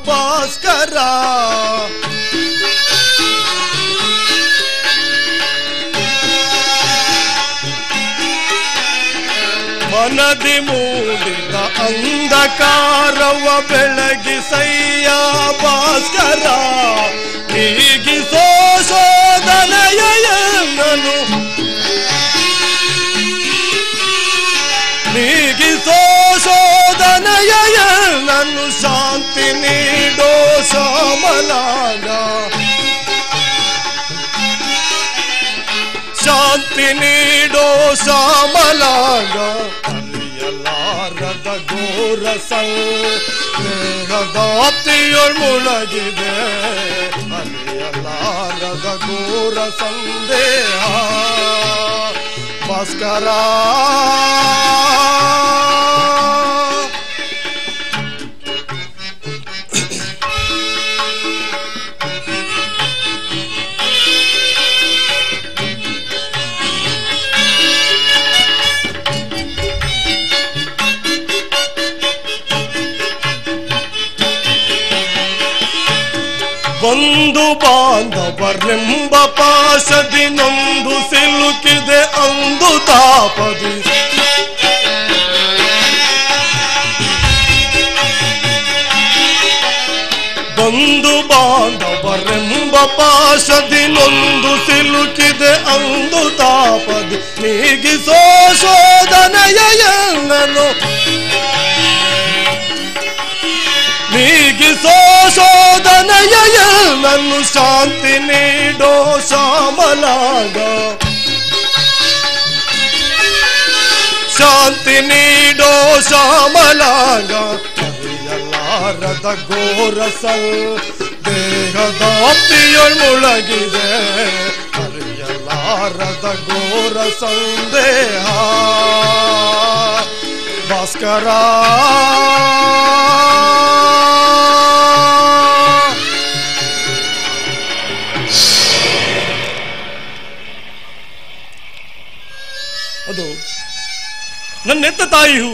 ಭಾಸ್ಕರ ಮನದಿ ಮೂಡಿದ ಅಂಧಕಾರವ ಬೆಳಗಿಸಯ್ಯ ಭಾಸ್ಕರ ನೀಗಿಸೋ ಶೋಧನೆಯನ್ನನು ನೀಗಿಸೋ ಶೋಧನೆಯನ್ನನು ಶಾಂತಿ ನೀಡೋ ಶ್ಯಾಮಲಾಂಗ ಶಾಂತಿ ನೀಡೋ ಶ್ಯಾಮಲಾಂಗ ಅರಿಯಲಾರದ ಘೋರ ಸಂದೇಹದಾಪ್ತಿಯೊಳ್ ಮುಳಗಿದೆ ಅರಿಯಲಾರದ ಘೋರ ಸಂದೇಹ ಭಾಸ್ಕರ ಬಂಧು ಬಾಂಧವರೆಂಬ ಪಾಶದಿ ನೊಂದು ಸಿಲುಕಿದೆ ಅಂದು ತಾಪದಿ ಬಂಧು ಬಾಂಧವರೆಂಬ ಪಾಶದಿ ನೊಂದು ಸಿಲುಕಿದೆ ಅಂದು ತಾಪದಿ ನೀಗಿಸೋ ಶೋಧನೆಯನ್ನನು ನೀಗಿಸೋ ಶೋಧನೆಯನ್ನನು ಶಾಂತಿ ನೀಡೋ ಶ್ಯಾಮಲಾಂಗ ಶಾಂತಿ ನೀಡೋ ಶ್ಯಾಮಲಾಂಗ ಅರಿಯಲಾರದ ಘೋರ ಸಂದೇಹದಾಪ್ತಿಯೊಳ್ ಮುಳಗಿದೆ ಅರಿಯಲಾರದ ಘೋರ ಸಂದೇಹ ಭಾಸ್ಕರ ಅದು ನನ್ನೆತ್ತ ತಾಯಿಯು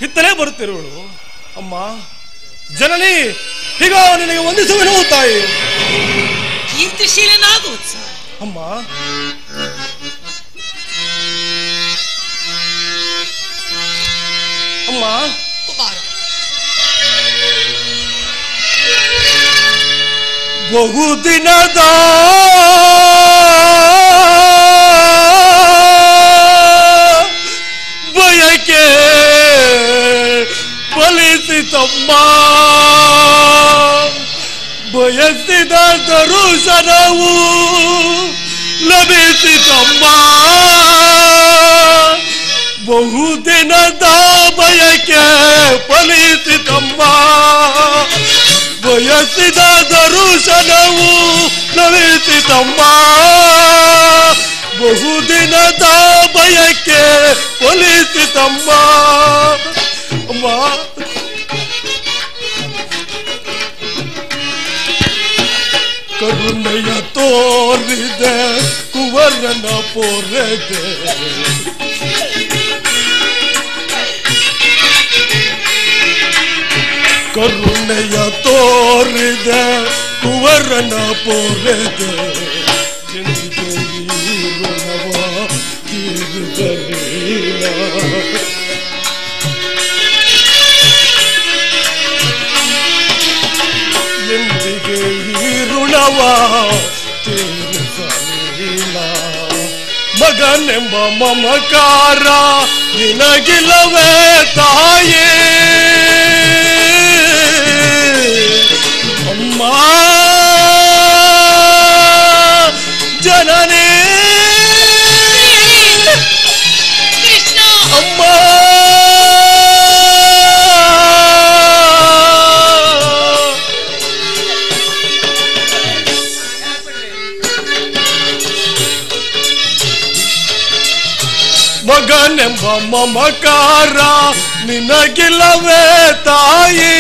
ಹಿತ್ತಲೇ ಬರುತ್ತಿರುವಳು. ಅಮ್ಮ ಜನನಿ, ಹೀಗ ನಿನಗೆ ವಂದಿಸುವೆನು ತಾಯಿ. ಕೀರ್ತಿಶೀಲನಾಗು ಅಮ್ಮ. ಅಮ್ಮ ಕುಮಾರ, ಬಹುದಿನದ ಬಯಕೆ ಫಲಿಸಿತಮ್ಮ, ಬಯಸಿದ ದರುಶನವು ಲಭಿಸಿತಮ್ಮ. ಬಹುದಿನದ ಬಯಕೆ ಫಲಿಸಿತಮ್ಮ, ಬಯಸಿದ ದರುಶನವು ಲಭಿಸಿತಮ್ಮ. ಬಹುದಿನದ ಬಯಕೆ ಫಲಿಸಿತಮ್ಮ. ಅಮ್ಮ, ಕರುಣೆಯ ತೋರಿದೆ ಕುವರನ ಪೊರೆಗೆ, ಕರುಣೆಯ ತೋರಿದೆ ಕುವರನ ಪೊರೆಗೆ. ಎಂದಿಗೆ ಈ ಋಣವ ತೀರಿಸಲಿಲ್ಲ. ಮಗನೆಂಬ ಮಮಕಾರ ನಿನಗಿಲ್ಲವೇ ತಾಯೇ? ಅಮ್ಮ ಜನನೇ, ಅಮ್ಮ ಮಗನೆಂಬ ಮಮಕಾರ ನಿನಗಿಲ್ಲವೇ ತಾಯಿ?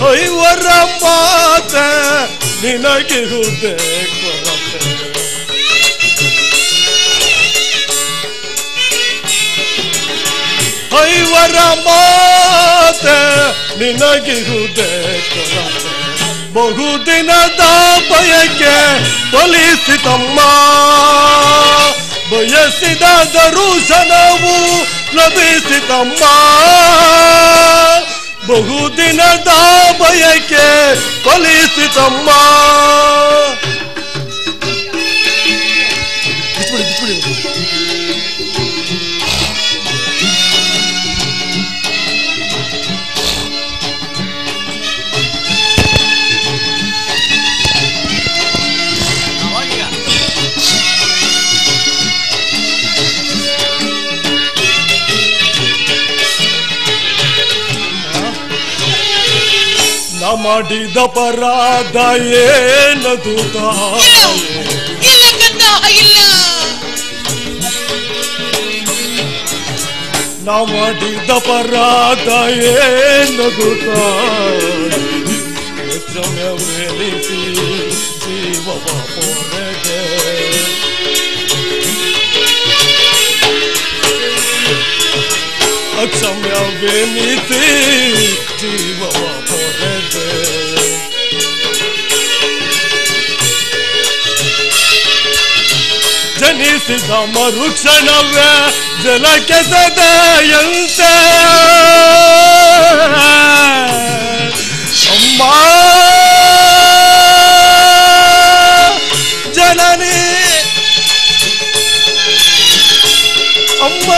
ಐವರ ಮಾತೆ ನಿನಗಿರುವುದೇ ಕೊರತೆ. ಐವರ ಮಾತೆ ನಿನಗಿರುವುದೇ ಕೊರತೆ. ಬಹುದಿನದ ಬಯಕೆ ಫಲಿಸಿತಮ್ಮ, ಬಯಸಿದ ದರ್ಶನವು ಲಭಿಸಿತಮ್ಮ, ಬಹುದಿನದ ಬಯಕೆ ಫಲಿಸಿತಮ್ಮ. ಮಾಡಿದ ಪರಾಧ ಏನದು ನಾ ಮಾಡಿದ ಪರಾಧ ಏನದು ಕ್ಷಮೆನಿಸಿ ಜೀವವ ಪೊರೆದೆ, ಅಕ್ಷಮ್ಯವೆನಿಸಿ ಜೀವವ ಪೊರೆದೆ. ಜನಿಸಿದ ಮರುಕ್ಷಣವೇ ಜಲಕ್ಕೆ ಸದೆಯಂತೆ ಅಮ್ಮ ಜನನಿ ಅಮ್ಮ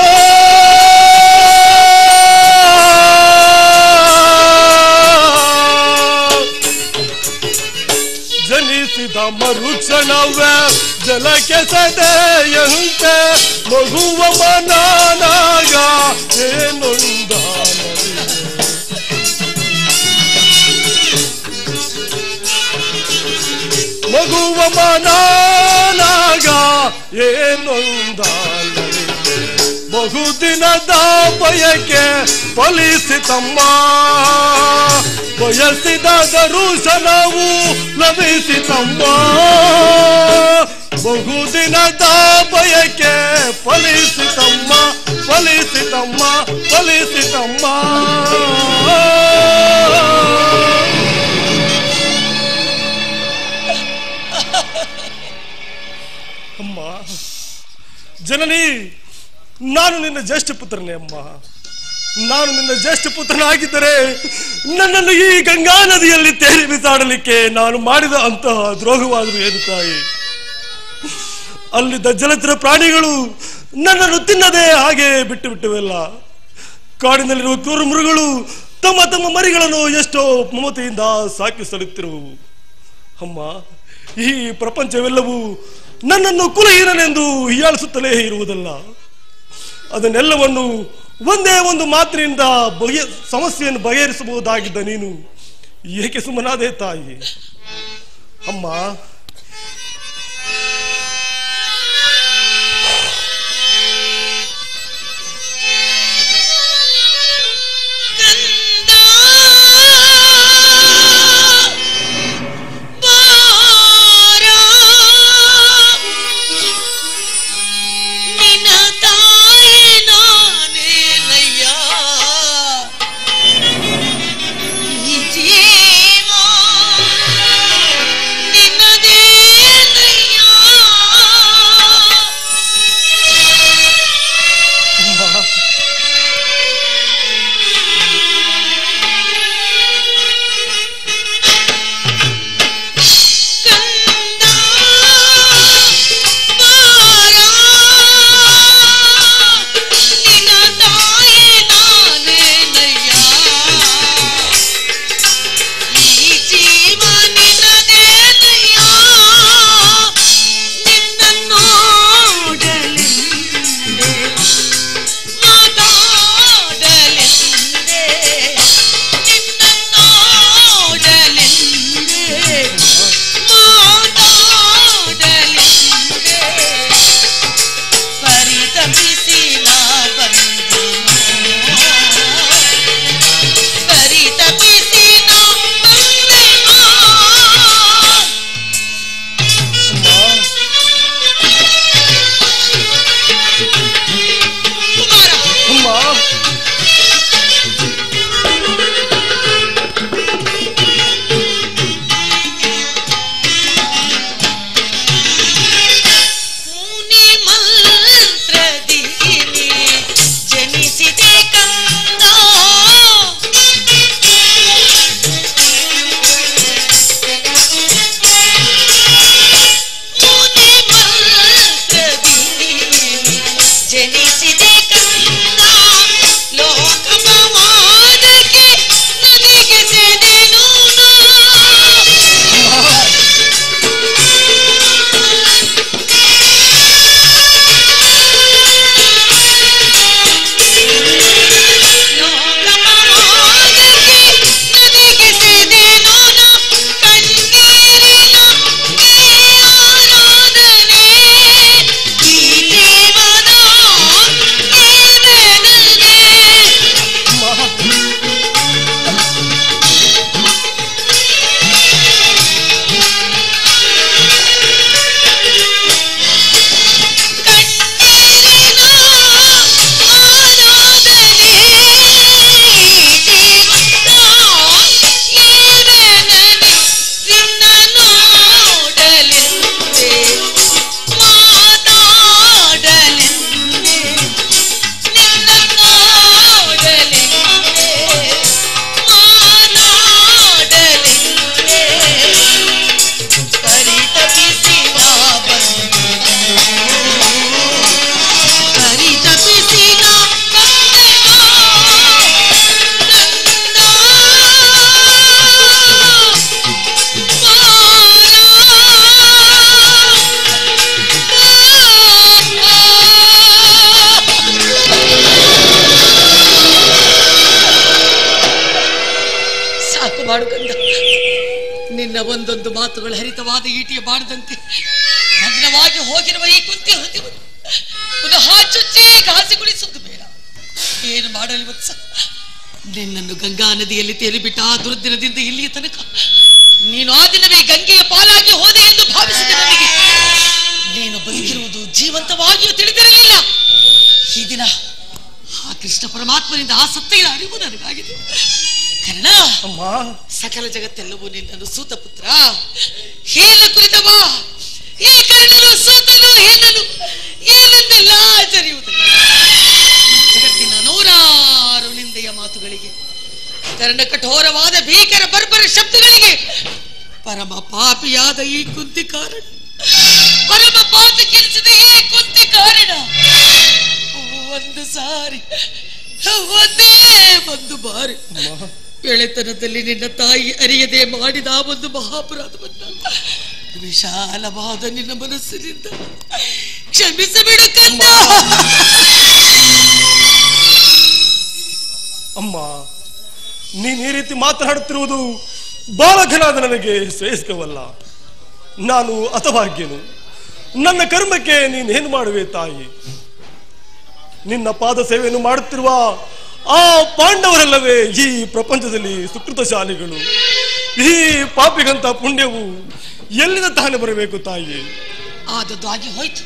ಜನಿಸಿದ ಮರುಕ್ಷಣವೇ ಜಲಕ್ಕೆ ಸದೆಯಂತೆ ಮಗುವ ಮನಾನಾಗ ಏನೊಂದಾನದಿ, ಮಗುವ ಮನಾನಾಗ ಏನೊಂದಾನದಿ, ಬಹುದಿನದ ಬಯಕೆ ಫಲಿಸಿತಮ್ಮ, ಬಯಸಿದ ದರ್ಶನವು ಲಭಿಸಿತಮ್ಮ, ಬಹುದಿನದ ಬಯಕೆ ಫಲಿಸಿತಮ್ಮ, ಫಲಿಸಿತಮ್ಮ, ಫಲಿಸಿತಮ್ಮ. ಅಮ್ಮ ಜನನಿ, ನಾನು ನಿನ್ನ ಜ್ಯೇಷ್ಠ ಪುತ್ರನೇ ಅಮ್ಮ. ನಾನು ನಿನ್ನ ಜ್ಯೇಷ್ಠ ಪುತ್ರನಾಗಿದ್ದರೆ ನನ್ನನ್ನು ಈ ಗಂಗಾ ನದಿಯಲ್ಲಿ ತೇಲಿ ಬಿಸಾಡಲಿಕ್ಕೆ ನಾನು ಮಾಡಿದ ಅಂತಹ ದ್ರೋಹವಾದರೂ ಏನು ತಾಯಿ? ಅಲ್ಲಿದ್ದ ಜಲಚರ ಪ್ರಾಣಿಗಳು ನನ್ನನ್ನು ತಿನ್ನದೆ ಹಾಗೆ ಬಿಟ್ಟು ಬಿಟ್ಟವೆಲ್ಲ. ಕಾಡಿನಲ್ಲಿರುವ ಕ್ರೂರ ಮೃಗಗಳು ತಮ್ಮ ತಮ್ಮ ಮರಿಗಳನ್ನು ಎಷ್ಟೋ ಮಮತೆಯಿಂದ ಸಾಕಿ ಸಲುತ್ತಿರುವವು. ಅಮ್ಮ, ಈ ಪ್ರಪಂಚವೆಲ್ಲವೂ ನನ್ನನ್ನು ಕುಲಹೀನನೆಂದು ಹೀಯಾಳಿಸುತ್ತಲೇ ಇರುವುದಲ್ಲ. ಅದನ್ನೆಲ್ಲವನ್ನು ಒಂದೇ ಒಂದು ಮಾತಿನಿಂದ ಸಮಸ್ಯೆಯನ್ನು ಬಗೆಹರಿಸಬಹುದಾಗಿದ್ದ ನೀನು ಏಕೆ ಸುಮ್ಮನಾದೆ ತಾಯಿ? ಅಮ್ಮ, ನಿನ್ನದೇ ನಿನ್ನ ಒಂದೊಂದು ಮಾತುಗಳು ಹರಿತವಾದ ಈಟಿಯ ಬಾಣದಂತೆ ಭಗ್ನವಾಗಿ ಹೋಗಿರುವ ಈ ಕುಂತಿ ಹೃದಯವನ್ನು ಪುನಃ ಚುಚ್ಚಿ ಘಾಸಿಗೊಳಿಸುವುದು ಬೇಡ. ಏನು ಮಾಡಲಿ ವತ್ಸ, ನಿನ್ನನ್ನು ಗಂಗಾ ನದಿಯಲ್ಲಿ ತೇಲಿಬಿಟ್ಟ ಆ ದುರ್ದಿನದಿಂದ ಇಲ್ಲಿಯ ತನಕ ನೀನು ಆ ದಿನವೇ ಗಂಗೆಯ ಪಾಲಾಗಿ ಹೋದೆ ಎಂದು ಭಾವಿಸಿದ ನನಗೆ ನೀನು ಬದುಕಿರುವುದು ಜೀವಂತವಾಗಿಯೂ ತಿಳಿದಿರಲಿಲ್ಲ. ಈ ದಿನ ಆ ಕೃಷ್ಣ ಪರಮಾತ್ಮನಿಂದ ಆ ಸತ್ಯದ ಅರಿವು ನನಗಾಗಿದೆ. ಕರ್ಣ, ಸಕಲ ಜಗತ್ತೆಲ್ಲವೂ ನಿನ್ನನ್ನು ಸೂತ ಪುತ್ರ ಹೇನ ಕುರಿತವ. ಈ ಕರ್ಣನು ಸೂತನು ಹೇನನು ಏನೆಂದೆಲ್ಲ ಜರಿಯುವುದಿಲ್ಲ. ಜಗತ್ತಿನ ನೂರಾರು ನಿಂದೆಯ ಮಾತುಗಳಿಗೆ, ಕರ್ಣ ಕಠೋರವಾದ ಭೀಕರ ಬರ್ಬರ ಶಬ್ದಗಳಿಗೆ ಪರಮ ಪಾಪಿಯಾದ ಈ ಕುಂತಿ ಕಾರಣ, ಪರಮ ಪಾಪಿ ಕೆಲಿಸಿದ ಈ ಕುಂತಿ ಕಾರಣ. ಒಂದು ಸಾರಿ, ಒಂದೇ ಒಂದು ಬಾರಿ ಎಳೆತನದಲ್ಲಿ ನಿನ್ನ ತಾಯಿ ಅರಿಯದೆ ಮಾಡಿದ ಆ ಒಂದು ಮಹಾಪರಾಧವನ್ನ ವಿಶಾಲವಾದ ನಿನ್ನ ಮನಸ್ಸಿನಿಂದ ಕ್ಷಮಿಸಬೇಡ ಕಂದ. ಅಮ್ಮ, ನೀನ್ ಈ ರೀತಿ ಮಾತನಾಡುತ್ತಿರುವುದು ಬಾಲಕನಾದ ನನಗೆ ಶ್ರೇಷ್ಠವಲ್ಲ. ನಾನು ಅತಭಾಗ್ಯನು. ನನ್ನ ಕರ್ಮಕ್ಕೆ ನೀನೇನು ಮಾಡುವೆ ತಾಯಿ? ನಿನ್ನ ಪಾದ ಸೇವೆಯನ್ನು ಮಾಡುತ್ತಿರುವ ಆ ಪಾಂಡವರೆಲ್ಲವೇ ಈ ಪ್ರಪಂಚದಲ್ಲಿ ಸುಕೃತಶಾಲಿಗಳು. ಈ ಪಾಪಿಗಂತ ಪುಣ್ಯವು ಎಲ್ಲಿಂದ ತಾನೇ ಬರಬೇಕು ತಾಯಿ? ಆದದ್ದು ಆಗಿ ಹೋಯ್ತು,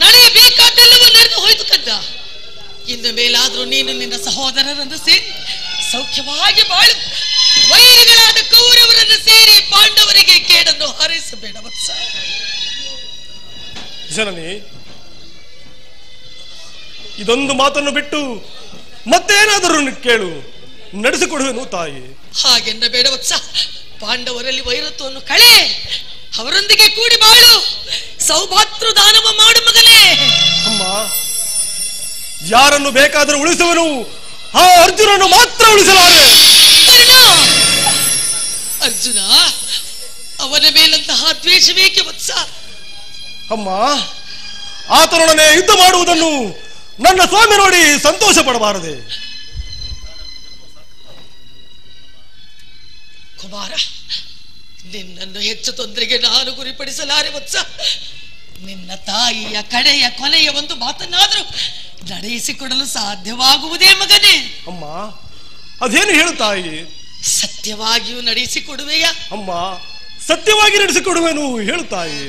ನಡೆಯಬೇಕಾದೆಲ್ಲವೂ ನಡೆದು ಹೋಯ್ತು ಕಂದ. ಇನ್ನು ಮೇಲಾದ್ರೂ ನೀನು ನಿನ್ನ ಸಹೋದರರನ್ನು ಸೇರಿ ಸೌಖ್ಯವಾಗಿ ಬಾಳು. ವೈರಿಗಳಾದ ಕೌರವರನ್ನು ಸೇರಿ ಪಾಂಡವರಿಗೆ ಕೇಡನ್ನು ಹಾರೈಸಬೇಡ ವತ್ಸ. ಜನನಿ, ಇದೊಂದು ಮಾತನ್ನು ಬಿಟ್ಟು ಮತ್ತೇನಾದರೂ ಕೇಳು, ನಡೆಸಿಕೊಡುವೆನು ತಾಯಿ. ಹಾಗೆನ್ನ ಬೇಡ ವತ್ಸ. ಪಾಂಡವರಲ್ಲಿ ವೈರತ್ವವನ್ನು ಕಳೆ, ಅವರೊಂದಿಗೆ ಕೂಡಿ ಬಾಳು, ಸೌಭಾತೃ ದಾನವ ಮಾಡು ಮಗನೇ. ಅಮ್ಮ, ಯಾರನ್ನು ಬೇಕಾದರೂ ಉಳಿಸುವನು, ಆ ಅರ್ಜುನನ್ನು ಮಾತ್ರ ಉಳಿಸಲಾರೆ. ಅರ್ಜುನ, ಅವನ ಮೇಲಂತಹ ದ್ವೇಷವೇಕೆ ವತ್ಸ? ಅಮ್ಮ, ಆತನೊಡನೆ ಯುದ್ಧ ಮಾಡುವುದನ್ನು ನನ್ನ ಸ್ವಾಮಿ ನೋಡಿ ಸಂತೋಷ ಪಡಬಾರದೆ? ಕುಮಾರ, ನಿನ್ನನ್ನು ಹೆಚ್ಚು ತೊಂದರೆಗೆ ನಾನು ಗುರಿಪಡಿಸಲಾರೆ ವತ್ಸ. ನಿನ್ನ ತಾಯಿಯ ಕಡೆಯ ಕೊನೆಯ ಒಂದು ಮಾತನ್ನಾದರೂ ನಡೆಯಿಸಿಕೊಡಲು ಸಾಧ್ಯವಾಗುವುದೇ ಮಗನೇ? ಅಮ್ಮ, ಅದೇನು ಹೇಳು ತಾಯಿ? ಸತ್ಯವಾಗಿಯೂ ನಡೆಸಿಕೊಡುವೆಯ? ಅಮ್ಮ, ಸತ್ಯವಾಗಿ ನಡೆಸಿಕೊಡುವೆನು, ಹೇಳು ತಾಯಿ.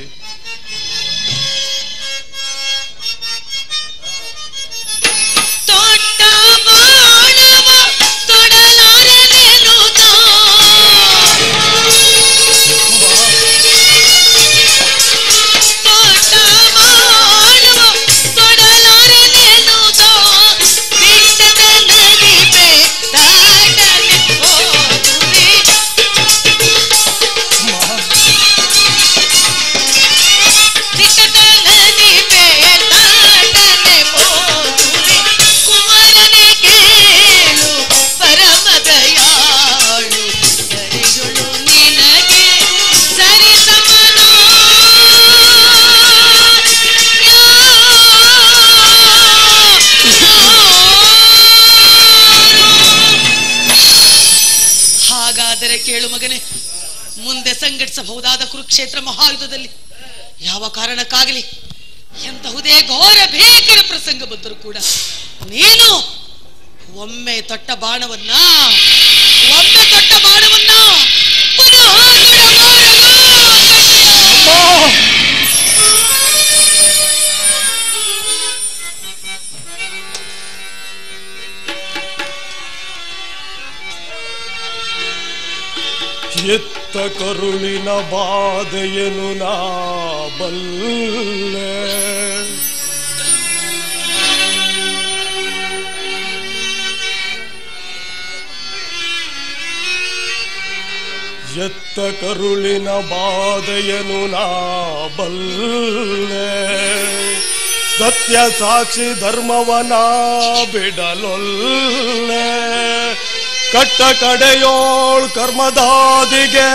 ಕೇಳು ಮಗನೇ, ಮುಂದೆ ಸಂಘಟಿಸಬಹುದಾದ ಕುರುಕ್ಷೇತ್ರ ಮಹಾಯುದ್ಧದಲ್ಲಿ ಯಾವ ಕಾರಣಕ್ಕಾಗಲಿ ಎಂತಹುದೇ ಘೋರ ಭೀಕರ ಪ್ರಸಂಗ ಬಂದರೂ ಕೂಡ ನೀನು ಒಮ್ಮೆ ತೊಟ್ಟ ಬಾಣವನ್ನ ಪುನಃ ಎತ್ತ ಕರುಳಿನ ಬಾಧೆಯನು ನಾ ಬಲ್ಲೆ, ಎತ್ತ ಕರುಳಿನ ಬಾಧೆಯನು ನಾ ಬಲ್ಲೆ, ಸತ್ಯ ಸಾಕ್ಷಿ ಧರ್ಮವನ ಬಿಡಲೊಲ್ಲೆ, ಕಟ್ಟ ಕಡೆಯೋಳ್ ಕರ್ಮದಾದಿಗೆ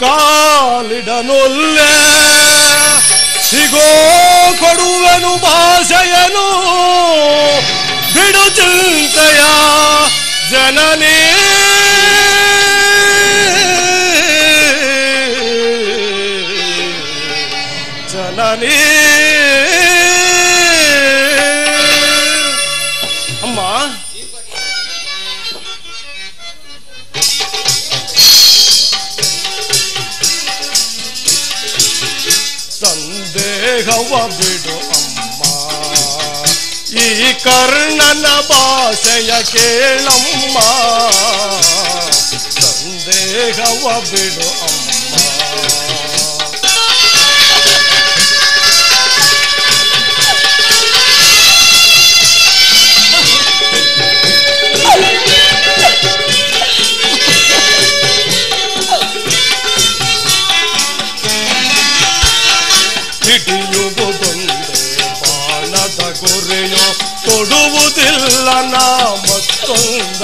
ಕಾಲಿಡನೊಲ್ಲೆ, ಸಿಗೋ ಕೊಡುವೆನು ಭಾಷೆಯನು ಬಿಡು ಚಿಂತೆಯ ಜನನೇ. ಸಂದೇಹವ ಬಿಡು ಅಮ್ಮ, ಈ ಕರ್ಣನ ಭಾಷೆಯ ಕೇಳಮ್ಮ, ಸಂದೇಹವ ಬಿಡು ಅಮ್ಮ. ಹಿಡಿಯುವುದೊಂದೇ ಬಾಣದ ಗುರಿಯೋ, ತೊಡುವುದಿಲ್ಲ ನಾ ಮತ್ತೊಂದ.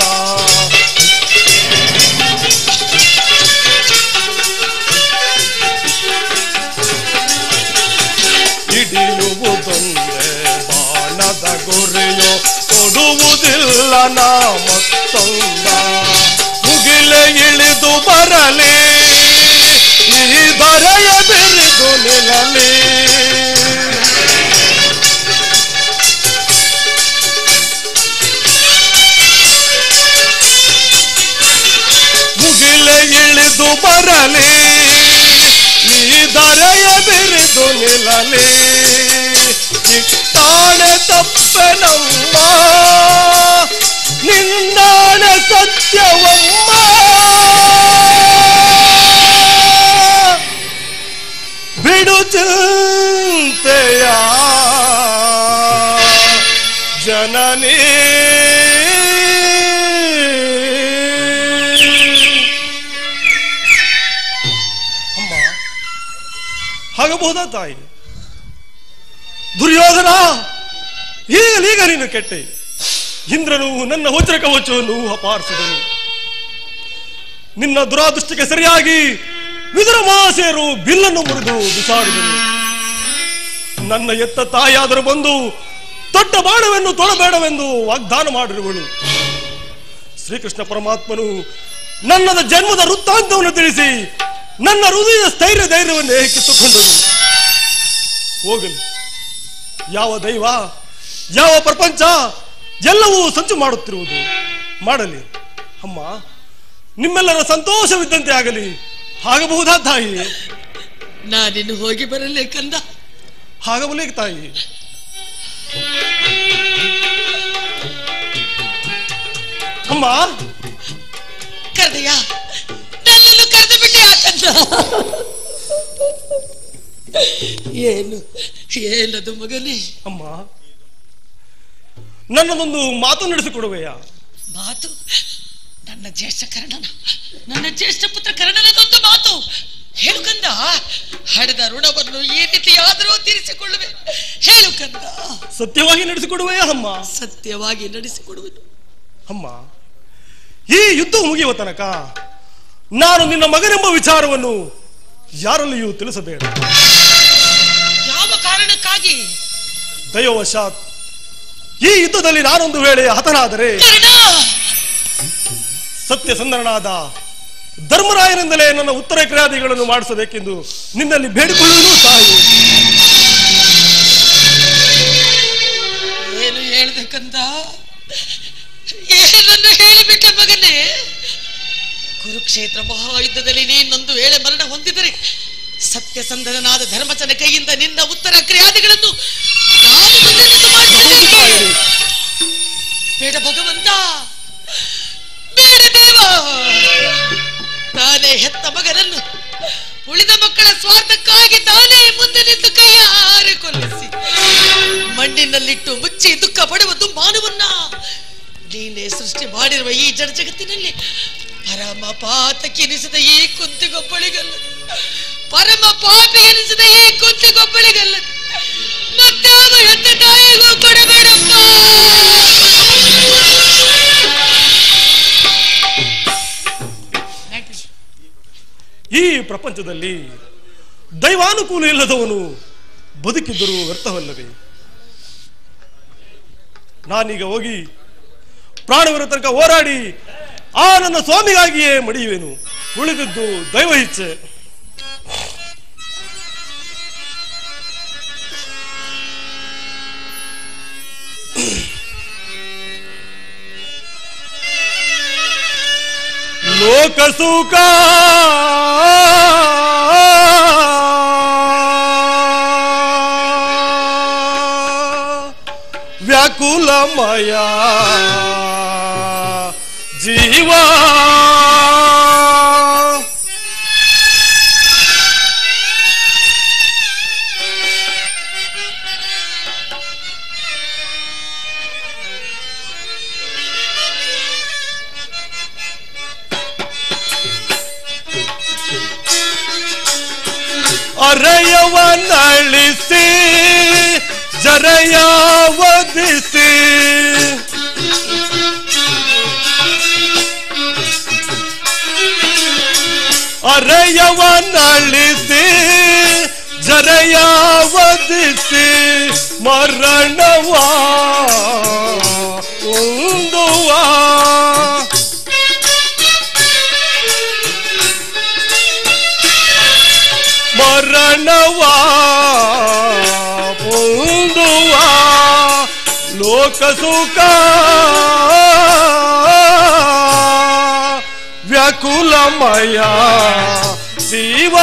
ಹಿಡಿಯುವುದೊಂದೇ ಬಾಣದ ಗುರಿಯೋ, ತೊಡುವುದಿಲ್ಲ ನಾ ಮತ್ತೊಂದ. ಮುಗಿಲೆ ಇಳಿದು ಬರಲಿ, ಈ ಬರೆಯ ಬೆರೆದು ನಿಲ್ಲಲಿ. ಮುಗಿಲೆ ಇಳಿದು ಬರಲಿ, ಈ ದರೆಯ ಬೆರೆದು ನಿಲ್ಲಲಿ. ಇಟ್ಟಾಣೆ ತಪ್ಪೆನಮ್ಮ, ನಿನ್ನಾಣೆ ಸತ್ಯವಮ್ಮ. ಬಿಡು ಚಿಂತೆಯ ಜನನಿ, ಅಮ್ಮ ಆಗಬಹುದಾ ತಾಯಿ? ದುರ್ಯೋಧನ, ಈಗಲೀಗ ನೀನು ಕೆಟ್ಟೆ. ಇಂದ್ರನು ನನ್ನ ವಜ್ರ ಕವಚವನ್ನು ಅಪಹರಿಸಿದನು. ನಿನ್ನ ದುರಾದೃಷ್ಟಕ್ಕೆ ಸರಿಯಾಗಿ ವಿದುರ ಮಹಾಶಯರು ಬಿಲ್ಲನ್ನು ಮುರಿದು ಬಿಸಾಡಿದರು. ನನ್ನ ಎತ್ತ ತಾಯಿಯಾದರೂ ಬಂದು ದೊಡ್ಡ ಬಾಣವನ್ನು ತೊಡಬೇಡವೆಂದು ವಾಗ್ದಾನ ಮಾಡಿರುವಳು. ಶ್ರೀಕೃಷ್ಣ ಪರಮಾತ್ಮನು ನನ್ನದ ಜನ್ಮದ ವೃತ್ತಾಂತವನ್ನು ತಿಳಿಸಿ ನನ್ನ ಹೃದಯದ ಧೈರ್ಯವನ್ನು ಕಿತ್ತುಕೊಂಡರು. ಹೋಗಲಿ, ಯಾವ ದೈವ, ಯಾವ ಪ್ರಪಂಚ ಎಲ್ಲವೂ ಸಂಚು ಮಾಡುತ್ತಿರುವುದು. ಮಾಡಲಿ ಅಮ್ಮ, ನಿಮ್ಮೆಲ್ಲರ ಸಂತೋಷವಿದ್ದಂತೆ ಆಗಲಿ. ಆಗಬಹುದಾ ತಾಯಿ? ನಾನಿನ್ನು ಹೋಗಿ ಬರಲೇ ಕಂದ? ಆಗಬಲೇಕ ತಾಯಿ. ಅಮ್ಮ ಕರೆದಯ್ಯ, ನನ್ನನ್ನು ಕರೆದು ಬಿಟ್ಟೆ ಯಾಕಂದ? ಏನದು ಮಗನೇ? ಅಮ್ಮ, ನನ್ನದೊಂದು ಮಾತು ನಡೆಸಿಕೊಡುವೆಯಾ? ಮಾತು? ನನ್ನ ಜ್ಯೇಷ್ಠ ಪುತ್ರ ಕರ್ಣನದೊಂದು ಮಾತು ಹೇಳು ಕಂದ. ಹಡೆದ ಋಣವನ್ನು ಈ ರೀತಿಯಾದರೂ ತೀರಿಸಿಕೊಳ್ಳುವೆ. ಹೇಳು ಕಂದ. ಸತ್ಯವಾಗಿ ನಡೆಸಿಕೊಡುವೆಯಾ ಅಮ್ಮ? ಸತ್ಯವಾಗಿ ನಡೆಸಿಕೊಡುವೆನು ಅಮ್ಮ. ಈ ಯುದ್ಧ ಮುಗಿಯುವ ತನಕ ನಾನು ನಿನ್ನ ಮಗನೆಂಬ ವಿಚಾರವನ್ನು ಯಾರಲ್ಲಿಯೂ ತಿಳಿಸಬೇಡ. ಯಾವ ಕಾರಣಕ್ಕಾಗಿ? ದೈವವಶಾತ್ ಈ ಯುದ್ಧದಲ್ಲಿ ನಾನೊಂದು ವೇಳೆ ಹತನಾದರೆ ಸತ್ಯಸಂಧನಾದ ಧರ್ಮರಾಯನಿಂದಲೇ ನನ್ನ ಉತ್ತರ ಕ್ರಿಯಾದಿಗಳನ್ನು ಮಾಡಿಸಬೇಕೆಂದು ನಿನ್ನಲ್ಲಿ ಬೇಡಿಕೊಳ್ಳುವುದು ತಾಯಿ. ಏನು ಹೇಳ್ಬೇಕಂತ? ಏನನ್ನು ಹೇಳಿಬಿಟ್ಟ ಮಗನೇ? ಕುರುಕ್ಷೇತ್ರ ಮಹಾಯುದ್ಧದಲ್ಲಿ ನೀನೊಂದು ವೇಳೆ ಮರಣ ಹೊಂದಿದರೆ ಸತ್ಯಸಂಧನಾದ ಧರ್ಮಚನ ಕೈಯಿಂದ ನಿನ್ನ ಉತ್ತರ ಕ್ರಿಯಾದಿಗಳನ್ನು ನಾನು ಬೇಡ ಭಗವಂತ, ಬೇಡ ದೇವ. ತಾನೇ ಹೆತ್ತ ಮಗನನ್ನು ಉಳಿದ ಮಕ್ಕಳ ಸ್ವಾರ್ಥಕ್ಕಾಗಿ ತಾನೇ ಮುಂದೆ ನಿಂತು ಕೈಯಾರೆ ಕೊಲ್ಲಿಸಿ ಮಣ್ಣಿನಲ್ಲಿಟ್ಟು ಮುಚ್ಚಿ ದುಃಖ ಪಡುವ ಮಾನವನ್ನ ನೀನೇ ಸೃಷ್ಟಿ ಮಾಡಿರುವ ಈ ಜಡ ಜಗತ್ತಿನಲ್ಲಿ ಪರಮ ಪಾತಕ್ಕೆನಿಸಿದ ಈ ಕುಂತಿಗೊಬ್ಬಳಿಗಲ್ಲ, ಪರಮ ಪಾಪಿಗೆನಿಸಿದ ಈ ಕುಂತಿಗೊಬ್ಬಳಿಗಲ್ಲ, ಮತ್ತೆ ಹೆತ್ತ ತಾಯಿಗೂ ಕೊಡಬೇಡಪ್ಪ. ಈ ಪ್ರಪಂಚದಲ್ಲಿ ದೈವಾನುಕೂಲ ಇಲ್ಲದವನು ಬದುಕಿದ್ದರೂ ವ್ಯರ್ಥವಲ್ಲವೇ? ನಾನೀಗ ಹೋಗಿ ಪ್ರಾಣವಿರೋ ತನಕ ಹೋರಾಡಿ ಆ ನನ್ನ ಸ್ವಾಮಿಗಾಗಿಯೇ ಮಡಿಯುವೆನು. ಉಳಿದಿದ್ದು ದೈವ ಇಚ್ಛೆ. ಲೋಕ ಸುಖ ವ್ಯಾಕುಲಮಯ ಜೀವ ಅರೆಯವನಳಿಸಿ ಜರೆಯವಧಿಸಿ ಅರೆಯವನಳಿಸಿ ಜರೆಯವಧಿಸಿ ಮರಣವ ಉಂದುವ ಮರಣವ ಪೊಂದುವ ಲೋಕ ಸುಖ ವ್ಯಾಕುಲಮಯ ಜೀವ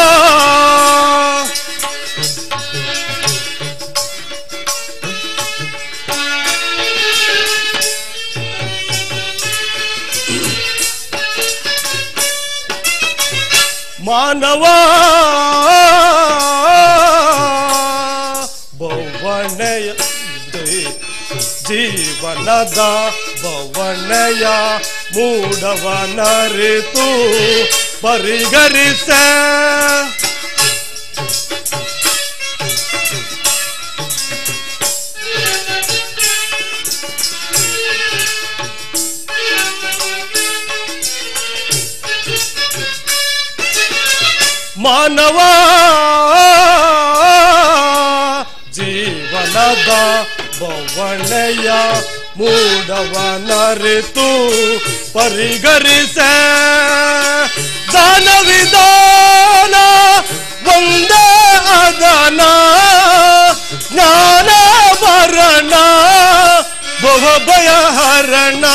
ಮಾನವ ಬವಣೆಯ ಜೀವನದ ಬವಣೆಯ ಮೂಢವನರಿತು ಪರಿಗರಿಸ ಮಾನವ ಜೀವನದ ಬವಣೆಯ ಮೂಢವನರಿತು ಪರಿಗರಿಸ ದಾನವಿಧಾನ ಒಂದೇ ಅದನ ಜ್ಞಾನ ವರಣ ಭವಭಯ ಹರಣ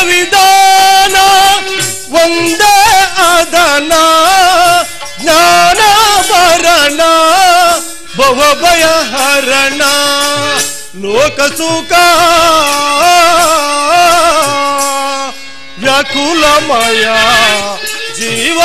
ವಿಧಾನ ಒಂದೇ ಅದನ ಜ್ಞಾನ ವರಣ ಭವಭಯ ಹರಣ ಲೋಕ ಸುಖ ವ್ಯಾಕುಲಮಯ ಜೀವ